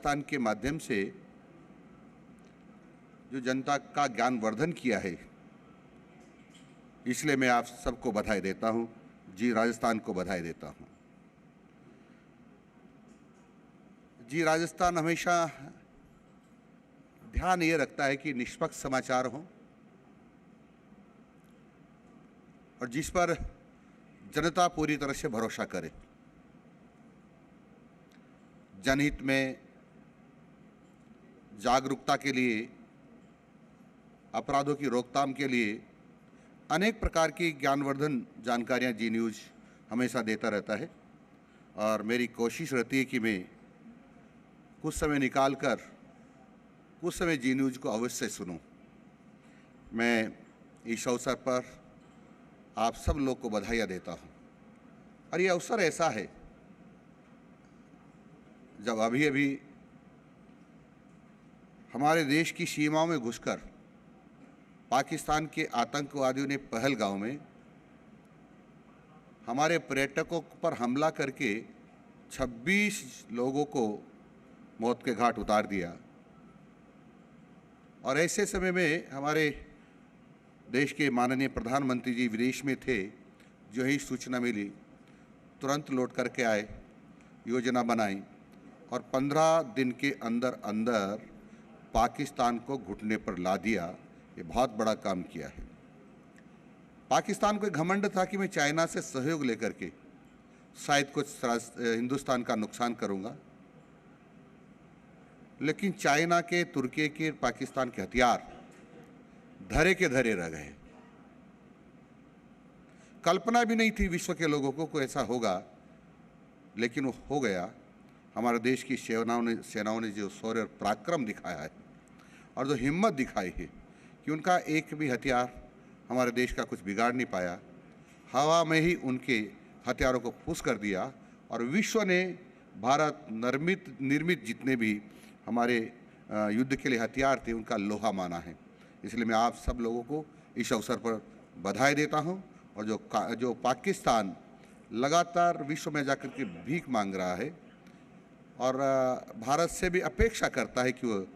राजस्थान के माध्यम से जो जनता का ज्ञानवर्धन किया है, इसलिए मैं आप सबको बधाई देता हूं। जी राजस्थान को बधाई देता हूं। जी राजस्थान हमेशा ध्यान ये रखता है कि निष्पक्ष समाचार हो और जिस पर जनता पूरी तरह से भरोसा करे। जनहित में जागरूकता के लिए, अपराधों की रोकथाम के लिए अनेक प्रकार की ज्ञानवर्धन जानकारियां जी न्यूज़ हमेशा देता रहता है और मेरी कोशिश रहती है कि मैं कुछ समय निकालकर कुछ समय जी न्यूज़ को अवश्य सुनूं। मैं इस अवसर पर आप सब लोग को बधाइयाँ देता हूं और ये अवसर ऐसा है जब अभी अभी हमारे देश की सीमाओं में घुसकर पाकिस्तान के आतंकवादियों ने पहलगांव में हमारे पर्यटकों पर हमला करके 26 लोगों को मौत के घाट उतार दिया। और ऐसे समय में हमारे देश के माननीय प्रधानमंत्री जी विदेश में थे। जो ही सूचना मिली तुरंत लौट करके आए, योजना बनाई और 15 दिन के अंदर अंदर पाकिस्तान को घुटने पर ला दिया। ये बहुत बड़ा काम किया है। पाकिस्तान को घमंड था कि मैं चाइना से सहयोग लेकर के शायद कुछ हिंदुस्तान का नुकसान करूंगा, लेकिन चाइना के, तुर्की के, पाकिस्तान के हथियार धरे के धरे रह गए। कल्पना भी नहीं थी विश्व के लोगों को ऐसा होगा, लेकिन वो हो गया। हमारे देश की सेनाओं ने जो शौर्य और पराक्रम दिखाया है और जो हिम्मत दिखाई है कि उनका एक भी हथियार हमारे देश का कुछ बिगाड़ नहीं पाया। हवा में ही उनके हथियारों को फूस कर दिया और विश्व ने भारत निर्मित जितने भी हमारे युद्ध के लिए हथियार थे उनका लोहा माना है। इसलिए मैं आप सब लोगों को इस अवसर पर बधाई देता हूं। और जो पाकिस्तान लगातार विश्व में जाकर के भीख मांग रहा है और भारत से भी अपेक्षा करता है कि वो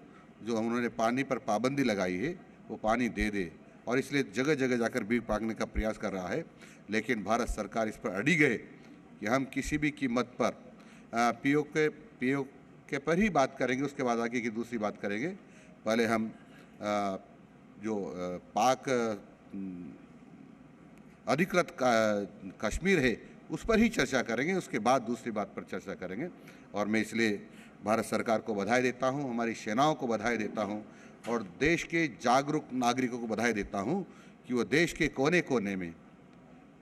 जो उन्होंने पानी पर पाबंदी लगाई है वो पानी दे दे, और इसलिए जगह जगह जाकर भीख मांगने का प्रयास कर रहा है। लेकिन भारत सरकार इस पर अड़ी गए कि हम किसी भी कीमत पर पीओके पर ही बात करेंगे, उसके बाद आगे की दूसरी बात करेंगे। पहले हम जो पाक अधिकृत कश्मीर है उस पर ही चर्चा करेंगे, उसके बाद दूसरी बात पर चर्चा करेंगे। और मैं इसलिए भारत सरकार को बधाई देता हूं, हमारी सेनाओं को बधाई देता हूं और देश के जागरूक नागरिकों को बधाई देता हूं कि वो देश के कोने कोने में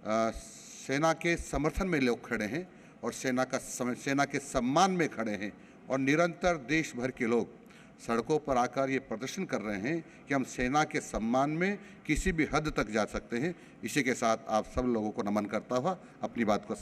सेना के समर्थन में लोग खड़े हैं और सेना के सम्मान में खड़े हैं। और निरंतर देश भर के लोग सड़कों पर आकर ये प्रदर्शन कर रहे हैं कि हम सेना के सम्मान में किसी भी हद तक जा सकते हैं। इसी के साथ आप सब लोगों को नमन करता हुआ अपनी बात को